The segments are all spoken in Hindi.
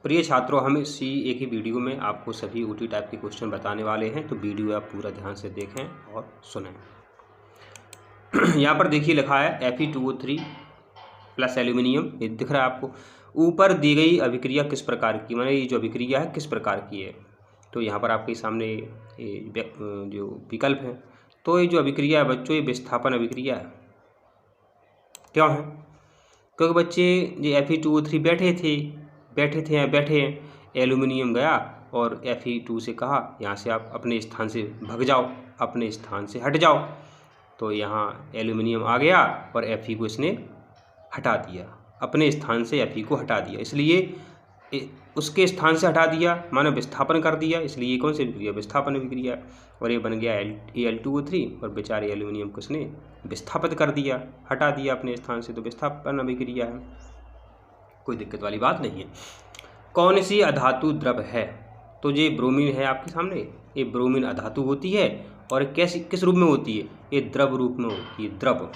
प्रिय छात्रों, हम इसी एक ही वीडियो में आपको सभी ओटी टाइप के क्वेश्चन बताने वाले हैं, तो वीडियो आप पूरा ध्यान से देखें और सुनें। यहाँ पर देखिए लिखा है Fe2O3 प्लस एल्यूमिनियम, ये दिख रहा है आपको। ऊपर दी गई अभिक्रिया किस प्रकार की, माने ये जो अभिक्रिया है किस प्रकार की है। तो यहाँ पर आपके सामने जो विकल्प हैं, तो ये जो अभिक्रिया है बच्चों, ये विस्थापन अभिक्रिया है। क्यों है? क्योंकि बच्चे ये Fe2O3 बैठे हैं, एल्यूमिनियम गया और Fe2 से कहा यहाँ से आप अपने स्थान से भग जाओ, अपने स्थान से हट जाओ। तो यहाँ एल्यूमिनियम आ गया और Fe को इसने हटा दिया, अपने स्थान से Fe को हटा दिया, इसलिए उसके स्थान से हटा दिया माने विस्थापन कर दिया, इसलिए ये कौन सी विक्रिया, विस्थापन विक्रिया। और ये बन गया Al2O3 और बेचारे एल्यूमिनियम को इसने विस्थापित कर दिया, हटा दिया अपने स्थान से, तो विस्थापन अभिक्रिया है, कोई दिक्कत वाली बात नहीं है। कौन सी अधातु द्रव है? तो ये ब्रोमीन है आपके सामने, ये ब्रोमीन अधातु होती है और कैसी किस रूप में होती है, ये द्रव रूप में होती है, द्रव।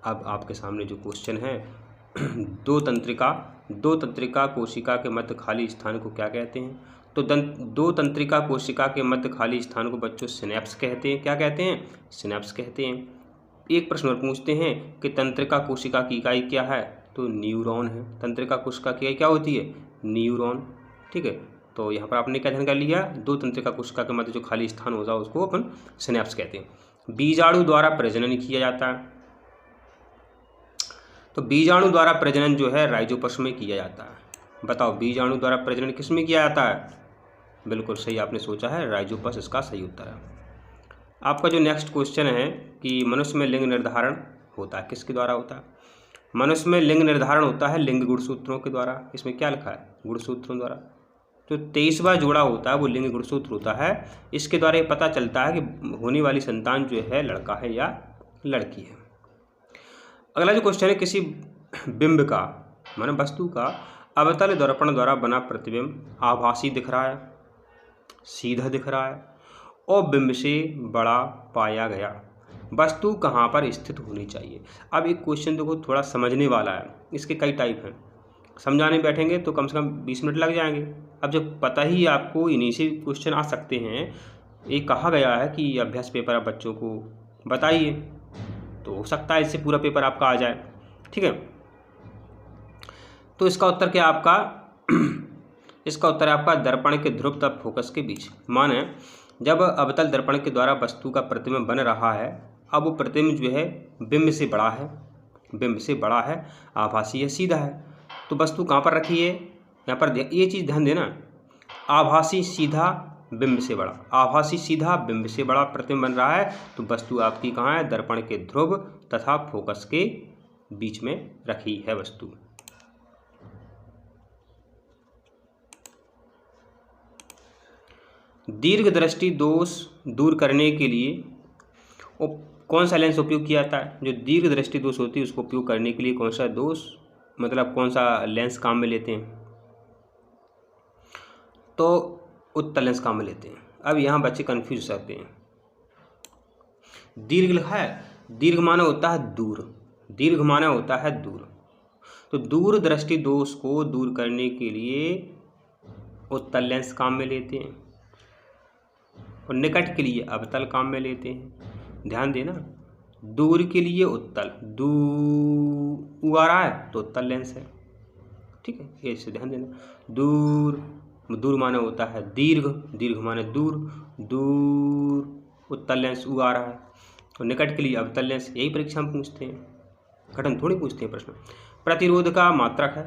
अब आपके सामने जो क्वेश्चन है, दो तंत्रिका कोशिका के मध्य खाली स्थान को क्या कहते हैं? तो दो तंत्रिका कोशिका के मध्य खाली स्थान को बच्चों सिनेप्स कहते हैं। क्या कहते हैं? सिनेप्स कहते हैं। एक प्रश्न और पूछते हैं कि तंत्रिका कोशिका की इकाई क्या है? तो न्यूरॉन है। तंत्रिका कोशिका की इकाई क्या होती है? न्यूरॉन। ठीक है, तो यहाँ पर आपने क्या ध्यान कर लिया, दो तंत्रिका कोशिका के मध्य जो खाली स्थान होता है उसको अपन सिनेप्स कहते हैं। बीजाणु द्वारा प्रजनन किया जाता है, तो बीजाणु द्वारा प्रजनन जो है राइजोपस में किया जाता है। बताओ बीजाणु द्वारा प्रजनन किस में किया जाता है? बिल्कुल सही आपने सोचा है, राइजोपस इसका सही उत्तर है। आपका जो नेक्स्ट क्वेश्चन है कि मनुष्य में लिंग निर्धारण होता है, किसके द्वारा होता है? मनुष्य में लिंग निर्धारण होता है लिंग गुणसूत्रों के द्वारा। इसमें क्या लिखा है? गुणसूत्रों द्वारा। जो 23वां जोड़ा होता है वो लिंग गुणसूत्र होता है। इसके द्वारा ये पता चलता है कि होने वाली संतान जो है लड़का है या लड़की है। अगला जो क्वेश्चन है, किसी बिंब का माने वस्तु का अवतल दर्पण द्वारा बना प्रतिबिंब आभासी दिख रहा है, सीधा दिख रहा है और बिंब से बड़ा पाया गया, वस्तु कहाँ पर स्थित होनी चाहिए? अब एक क्वेश्चन देखो थोड़ा समझने वाला है, इसके कई टाइप हैं, समझाने बैठेंगे तो कम से कम 20 मिनट लग जाएंगे। अब जब पता ही आपको इन्हीं से क्वेश्चन आ सकते हैं, ये कहा गया है कि अभ्यास पेपर आप बच्चों को बताइए, तो हो सकता है इससे पूरा पेपर आपका आ जाए। ठीक है, तो इसका उत्तर क्या आपका इसका उत्तर है आपका दर्पण के ध्रुव तथा फोकस के बीच। माने जब अवतल दर्पण के द्वारा वस्तु का प्रतिबिंब बन रहा है, अब वो प्रतिबिंब जो है बिंब से बड़ा है, आभासी है, सीधा है, तो वस्तु कहाँ पर रखी है? यहाँ पर ये चीज़ ध्यान देना, आभासी सीधा बिंब से बड़ा, आभासी सीधा बिंब से बड़ा प्रतिबिंब बन रहा है, तो वस्तु आपकी कहाँ है? दर्पण के ध्रुव तथा फोकस के बीच में रखी है वस्तु। दीर्घ दृष्टि दोष दूर करने के लिए कौन सा लेंस उपयोग किया जाता है? जो दीर्घ दृष्टि दोष होती है उसको उपयोग करने के लिए कौन सा दोष मतलब कौन सा लेंस काम में लेते हैं? तो उत्तल लेंस काम में लेते हैं। अब यहाँ बच्चे कंफ्यूज रहते हैं। दीर्घ लिखा है, दीर्घ माना होता है दूर, दीर्घ माना होता है दूर, तो दूर दृष्टि दोष को दूर करने के लिए उत्तल लेंस काम में लेते हैं और निकट के लिए अवतल काम में लेते हैं। ध्यान देना, दूर के लिए उत्तल, दूर आ रहा है तो उत्तल लेंस है। ठीक है, ये इससे ध्यान देना। दूर माने होता है दीर्घ, दीर्घ माने दूर, दूर उत्तल लेंस ऊ आ रहा है, और निकट के लिए अवतल लेंस। यही परीक्षा में पूछते हैं, कठिन थोड़ी पूछते हैं प्रश्न। प्रतिरोध का मात्रक है,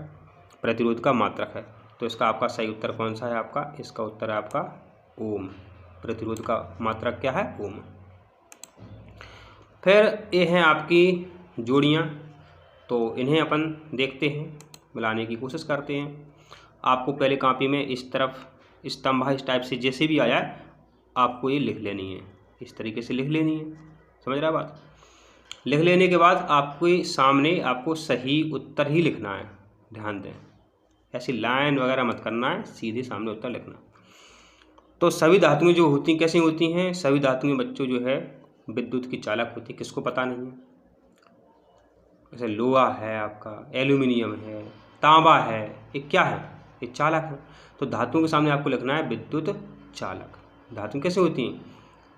प्रतिरोध का मात्रक है, तो इसका आपका सही उत्तर कौन सा है? आपका इसका उत्तर है आपका ओम। प्रतिरोध का मात्रक क्या है? ओम। फिर ये हैं आपकी जोड़ियाँ, तो इन्हें अपन देखते हैं, मिलाने की कोशिश करते हैं। आपको पहले कॉपी में इस तरफ स्तंभ इस टाइप से जैसे भी आया आपको ये लिख लेनी है, इस तरीके से लिख लेनी है, समझ रहा है बात? लिख लेने के बाद आपके सामने आपको सही उत्तर ही लिखना है, ध्यान दें, ऐसी लाइन वगैरह मत करना है, सीधे सामने उत्तर लिखना। तो सभी धातुएं जो होती कैसी होती हैं? सभी धातुएं बच्चों जो है विद्युत की चालक होती है, किसको पता नहीं है? जैसे लोहा है आपका, एल्यूमिनियम है, तांबा है, ये क्या है? ये चालक है। तो धातुओं के सामने आपको लिखना है विद्युत चालक। धातु कैसे होती हैं?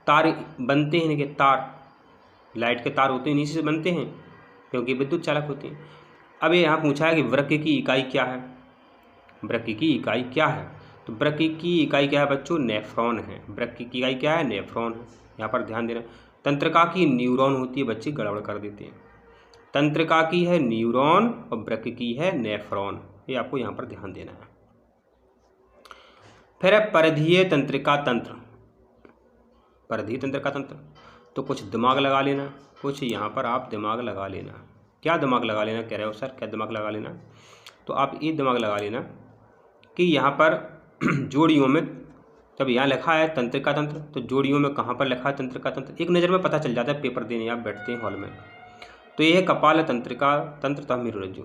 तार बनते हैं इनके, तार लाइट के तार होते हैं, इन्हीं से बनते हैं, क्योंकि विद्युत चालक होते हैं। अब ये यहाँ पूछा है कि वृक्क की इकाई क्या है? वृक्क की इकाई क्या है? तो वृक्क की इकाई क्या है बच्चों? नेफ्रॉन है। वृक्क की इकाई क्या है? नेफ्रॉन है। यहाँ पर ध्यान देना। तंत्रिका की न्यूरॉन होती है, बच्चे गड़बड़ कर देते हैं। तंत्रिका की है न्यूरॉन और वृक्क की है नेफ्रॉन, ये आपको यहाँ पर ध्यान देना है। फिर है परिधीय तंत्रिका तंत्र। परिधीय तंत्रिका तंत्र, तो कुछ दिमाग लगा लेना, कुछ यहाँ पर आप दिमाग लगा लेना। क्या दिमाग लगा लेना कह रहे हो सर, क्या दिमाग लगा लेना? तो आप ये दिमाग लगा लेना कि यहाँ पर जोड़ियों में, जब यहाँ लिखा है तंत्रिका तंत्र, तो जोड़ियों में कहाँ पर लिखा है तंत्रिका तंत्र? एक नज़र में पता चल जाता है, पेपर देने आप बैठते हैं हॉल में। तो ये है कपाल तंत्रिका तंत्र तथा मेरुरज्जु।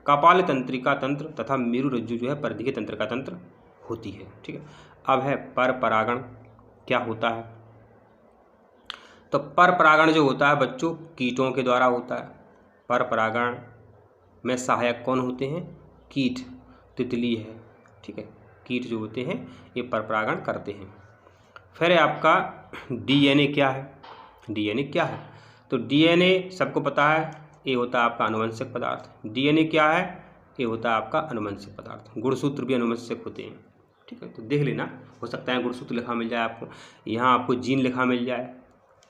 कपाल तंत्रिका तंत्र तथा मेरुरज्जु जो है परिधीय तंत्रिका तंत्र होती है। ठीक है। अब है पर परागण, क्या होता है? तो पर परागण जो होता है बच्चों, कीटों के द्वारा होता है। पर परागण में सहायक कौन होते हैं? कीट, तितली है। ठीक है, कीट जो होते हैं ये पर परागण करते हैं। फिर है आपका डीएनए क्या है? डीएनए क्या है? तो डीएनए सबको पता है, ये होता है आपका अनुवंशिक पदार्थ। डीएनए क्या है? ये होता है आपका अनुवंशिक पदार्थ। गुणसूत्र भी अनुवंशिक होते हैं। ठीक है, तो देख लेना, हो सकता है गुणसूत्र लिखा मिल जाए आपको, यहाँ आपको जीन लिखा मिल जाए,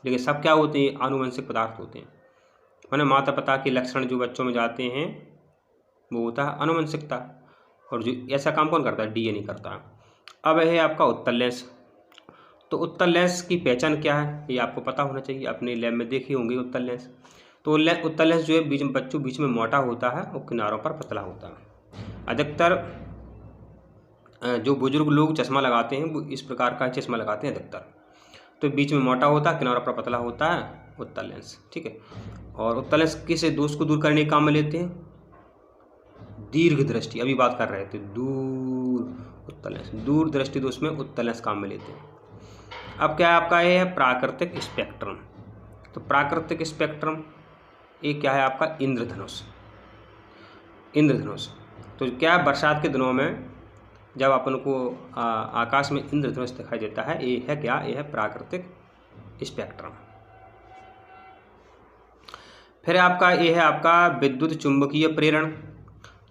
लेकिन सब क्या होते हैं? आनुवंशिक पदार्थ होते हैं। मैंने माता पिता के लक्षण जो बच्चों में जाते हैं वो होता है आनुवंशिकता, और जो ऐसा काम कौन करता है? डीएनए करता है। अब है आपका उत्तल लेंस। तो उत्तल लेंस की पहचान क्या है? ये आपको पता होना चाहिए, अपने लैब में देखे होंगे उत्तल लेंस। तो उत्तल लेंस जो है बीच में बच्चों बीच में मोटा होता है और किनारों पर पतला होता है। अधिकतर जो बुजुर्ग लोग चश्मा लगाते हैं वो इस प्रकार का चश्मा लगाते हैं अधिकतर। तो बीच में मोटा होता है, किनारों पर पतला होता है उत्तल लेंस। ठीक है, और उत्तल लेंस किस दोष को दूर करने के काम में लेते हैं? दीर्घ दृष्टि, अभी बात कर रहे थे, दूर उत्तल लेंस, दूर दृष्टि दोष में उत्तल लेंस काम में लेते हैं। अब क्या है आपका? ये है प्राकृतिक स्पेक्ट्रम। तो प्राकृतिक स्पेक्ट्रम ये क्या है आपका? इंद्रधनुष। इंद्रधनुष तो क्या है, बरसात के दिनों में जब अपन को आकाश में इंद्रधनुष दिखाई देता है, ये है क्या? ये है प्राकृतिक स्पेक्ट्रम। फिर आपका ये है आपका विद्युत चुंबकीय प्रेरण।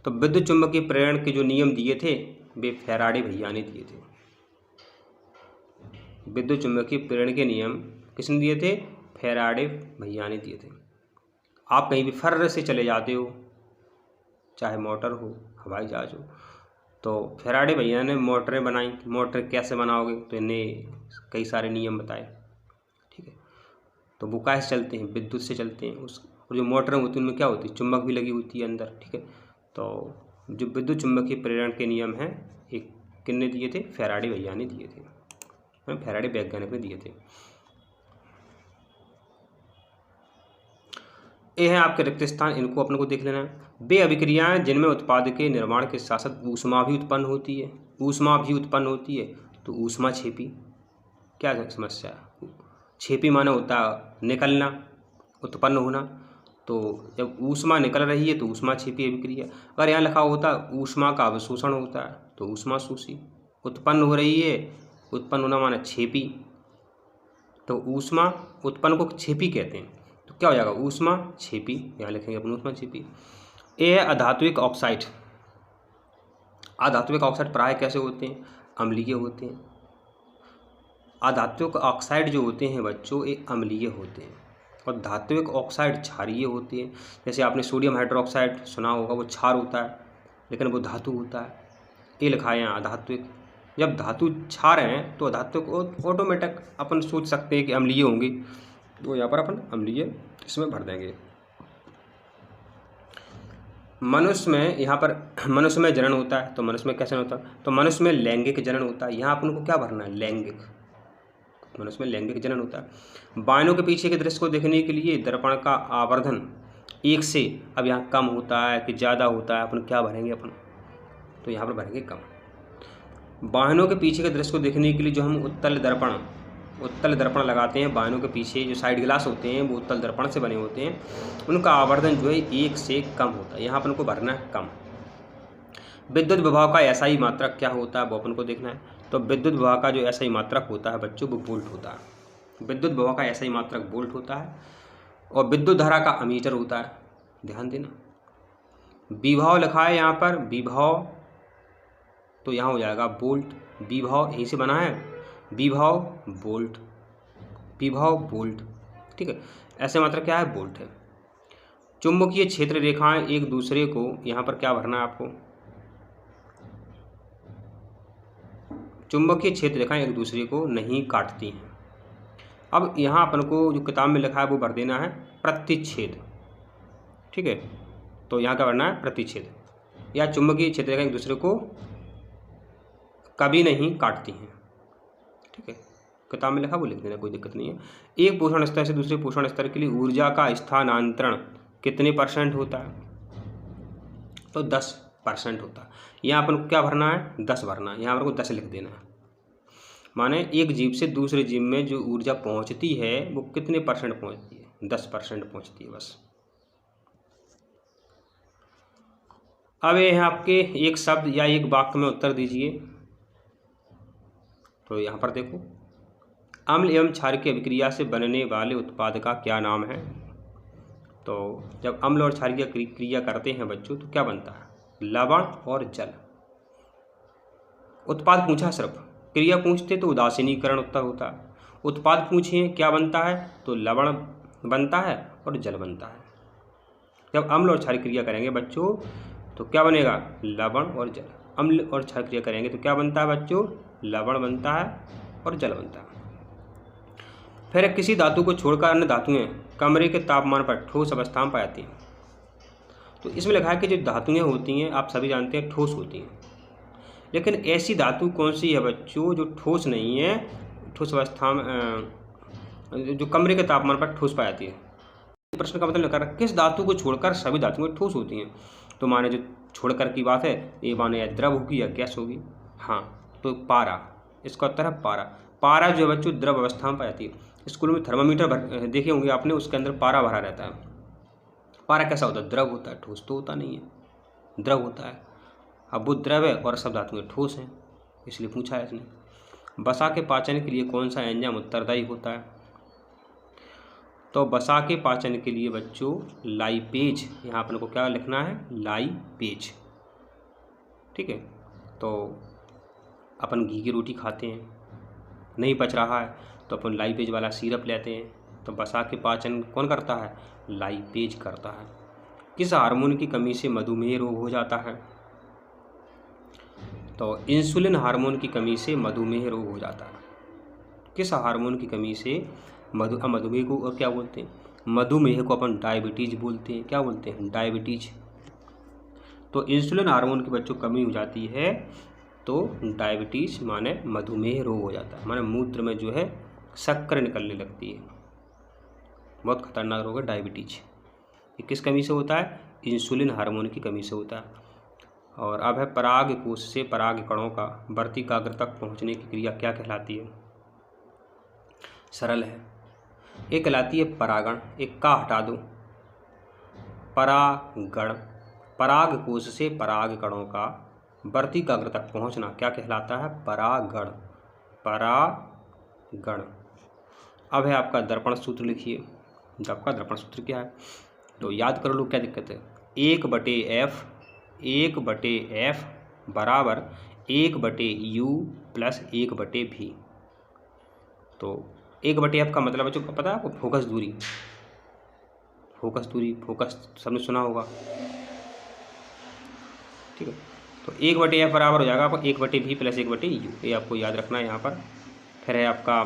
तो विद्युत चुंबकीय प्रेरण के जो नियम दिए थे वे फैराडे भैया ने दिए थे। विद्युत चुंबकीय प्रेरण के नियम किसने दिए थे? फैराडे भैया ने दिए थे। आप कहीं भी फर्र से चले जाते हो, चाहे मोटर हो, हवाई जहाज हो, तो फैराडे भैया ने मोटरें बनाई। मोटर कैसे बनाओगे? तो इन्हें कई सारे नियम बताए। ठीक है, तो वो कैसे चलते हैं? विद्युत से चलते हैं। और जो मोटरें होती हैं उनमें क्या होती है? चुंबक भी लगी होती है अंदर। ठीक है, तो जो विद्युत चुंबकीय प्रेरण के नियम हैं एक किसने दिए थे? फैराडे भैया ने दिए थे, फैराडे वैज्ञानिक ने दिए थे। ये हैं आपके रिक्त स्थान, इनको अपने को देख लेना है। वे अभिक्रियाएं जिनमें उत्पाद के निर्माण के साथ साथ ऊष्मा भी उत्पन्न होती है। ऊष्मा भी उत्पन्न होती है, तो ऊष्मा छेपी क्या समस्या है? छेपी माने होता है निकलना, उत्पन्न होना। तो जब ऊष्मा निकल रही है तो ऊष्मा छेपी अभिक्रिया। अगर यहाँ लिखा होता ऊष्मा का अवशोषण होता है तो ऊष्मा शोषी। उत्पन्न हो रही है, उत्पन्न होना माने छेपी, तो ऊष्मा उत्पन्न को छेपी कहते हैं। तो क्या हो जाएगा? ऊष्मा छेपी, यहाँ लिखेंगे अपन ऊष्मा छेपी। ये है अधात्विक ऑक्साइड। अधात्विक ऑक्साइड प्राय कैसे होते हैं? अम्लीय होते हैं। अधात्विक ऑक्साइड जो होते हैं बच्चों ये अम्लीय होते हैं, और धात्विक ऑक्साइड क्षारीय होते हैं। जैसे आपने सोडियम हाइड्रोक्साइड सुना होगा, वो क्षार होता है लेकिन वो धातु होता है। ये लिखा है यहाँ अधात्विक। जब धातु क्षार हैं तो धात्विक ऑटोमेटिक अपन सोच सकते हैं कि अम्लीय होंगे, तो यहाँ पर अपन अम्लीय इसमें भर देंगे। मनुष्य में यहाँ पर मनुष्य में जनन होता है, तो मनुष्य में कैसे होता है? तो मनुष्य में लैंगिक जनन होता है। यहाँ अपन को क्या भरना है? लैंगिक। मनुष्य में लैंगिक जनन होता है। बाइनों के पीछे के दृश्य को देखने के लिए दर्पण का आवर्धन 1 से अब यहाँ कम होता है कि ज़्यादा होता है, अपन क्या भरेंगे? अपन तो यहाँ पर भरेंगे कम। बाइनों के पीछे के दृश्य को देखने के लिए जो हम उत्तल दर्पण उत्तल दर्पण लगाते हैं, वाहनों के पीछे जो साइड ग्लास होते हैं वो उत्तल दर्पण से बने होते हैं, उनका आवर्धन जो है 1 से कम होता है। यहाँ अपन को भरना है कम। विद्युत विभव का एसआई मात्रक क्या होता है वो अपन को देखना है। तो विद्युत विभव का जो एसआई मात्रक होता है बच्चों वो वोल्ट होता है। विद्युत विभव का एसआई मात्रक वोल्ट होता है और विद्युत धारा का अमीटर होता है। ध्यान देना, विभव लिखा है यहाँ पर, विभव तो यहाँ हो जाएगा वोल्ट, विभव यहीं से बना है, विभव वोल्ट, विभव वोल्ट, ठीक है। ऐसे मात्रक क्या है, वोल्ट है। चुंबकीय क्षेत्र रेखाएं एक दूसरे को, यहाँ पर क्या भरना है आपको, चुंबकीय क्षेत्र रेखाएं एक दूसरे को नहीं काटती हैं। अब यहाँ अपन को जो किताब में लिखा है वो भर देना है प्रतिच्छेद, ठीक है। तो यहाँ क्या भरना है, प्रतिच्छेद, या चुंबकीय क्षेत्र रेखाएं एक दूसरे को कभी नहीं काटती हैं, ठीक है। किताब में लिखा वो लिख देना, कोई दिक्कत नहीं है। एक पोषण स्तर से दूसरे पोषण स्तर के लिए ऊर्जा का स्थानांतरण कितने % होता है, तो 10% होता है। यहाँ अपन को क्या भरना है, 10 भरना है, यहाँ अपन को 10 लिख देना है। माने एक जीव से दूसरे जीव में जो ऊर्जा पहुँचती है वो कितने % पहुँचती है, 10% पहुँचती है बस। अब ये है आपके एक शब्द या एक वाक्य में उत्तर दीजिए। तो यहाँ पर देखो, अम्ल एवं क्षार की अभिक्रिया से बनने वाले उत्पाद का क्या नाम है। तो जब अम्ल और क्षार की क्रिया करते हैं बच्चों तो क्या बनता है, लवण और जल। उत्पाद पूछा सिर्फ, क्रिया पूछते तो उदासीनीकरण उत्तर होता है। उत्पाद पूछिए क्या बनता है, तो लवण बनता है और जल बनता है। जब अम्ल और क्षार क्रिया करेंगे बच्चों तो क्या बनेगा, लवण और जल। अम्ल और क्षार क्रिया करेंगे तो क्या बनता है बच्चों, लवण बनता है और जल बनता है। फिर किसी धातु को छोड़कर अन्य धातुएं कमरे के तापमान पर ठोस अवस्था में पाई जाती हैं। तो इसमें लिखा है कि जो धातुएं होती हैं आप सभी जानते हैं ठोस होती हैं, लेकिन ऐसी धातु कौन सी है बच्चों जो ठोस नहीं है, ठोस अवस्था में जो कमरे के तापमान पर ठोस पाई जाती है। प्रश्न का मतलब निकाल, किस धातु को छोड़कर सभी धातुएं ठोस होती हैं। तो माने जो छोड़कर की बात है ये माने या द्रव होगी या गैस होगी। हाँ, तो पारा, इसका उत्तर है पारा। पारा जो है बच्चों द्रव अवस्था में पाई जाती है। स्कूल में थर्मामीटर देखे होंगे आपने, उसके अंदर पारा भरा रहता है। पारा कैसा होता है, द्रव होता है, ठोस तो होता नहीं है, द्रव होता है। अब वो द्रव है और सब धातुएं ठोस हैं, इसलिए पूछा है इसने। वसा के पाचन के लिए कौन सा एंजाइम उत्तरदायी होता है। तो वसा के पाचन के लिए बच्चों लाइपेज, यहाँ अपन को क्या लिखना है, लाइपेज, ठीक है। तो अपन घी की रोटी खाते हैं, नहीं पच रहा है तो अपन लाइपेज वाला सिरप लेते हैं। तो वसा के पाचन कौन करता है, लाइपेज करता है। किस हार्मोन की कमी से मधुमेह रोग हो जाता है। तो इंसुलिन हार्मोन की कमी से मधुमेह रोग हो जाता है। किस हार्मोन की कमी से मधुमेह को और क्या बोलते हैं, मधुमेह को अपन डायबिटीज बोलते हैं। क्या बोलते हैं, डायबिटीज। तो इंसुलिन हार्मोन की बच्चों कमी हो जाती है तो डायबिटीज माने मधुमेह रोग हो जाता है, माने मूत्र में जो है शक्कर निकलने लगती है। बहुत खतरनाक रोग है डायबिटीज। ये किस कमी से होता है, इंसुलिन हार्मोन की कमी से होता है। और अब है पराग कोश से पराग कणों का वर्तिकाग्र तक पहुंचने की क्रिया क्या कहलाती है। सरल है, एक कहलाती है परागण, एक का हटा दो, परागण। पराग कोश से पराग कणों का वर्तिकाग्र तक पहुंचना क्या कहलाता है, परागण, परागण। अब है आपका दर्पण सूत्र, लिखिए आपका दर्पण सूत्र क्या है। तो याद कर लो, क्या दिक्कत है, 1/f बराबर 1/u प्लस 1/v। तो 1/f का मतलब बच्चों पता है आपको, फोकस दूरी, फोकस दूरी, फोकस सबने सुना होगा, ठीक है। तो 1/f बराबर हो जाएगा आपको 1/v प्लस 1/u, ये आपको याद रखना है यहाँ पर। फिर है आपका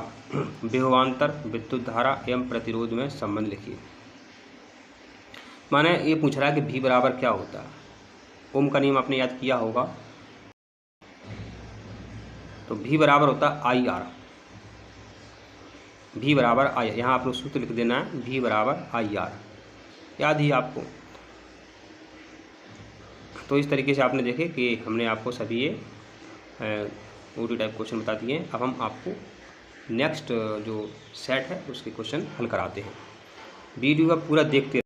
विभवांतर, विद्युत धारा एवं प्रतिरोध में संबंध लिखिए। माने ये पूछ रहा है कि v बराबर क्या होता है। ओम का नियम आपने याद किया होगा, तो v बराबर होता है IR। v बराबर आई, यहाँ आप लोग सूत्र लिख देना है, v बराबर IR, याद ही आपको। तो इस तरीके से आपने देखे कि हमने आपको सभी ये OD टाइप क्वेश्चन बता दिए। अब हम आपको नेक्स्ट जो सेट है उसके क्वेश्चन हल कराते हैं। वीडियो का पूरा देखते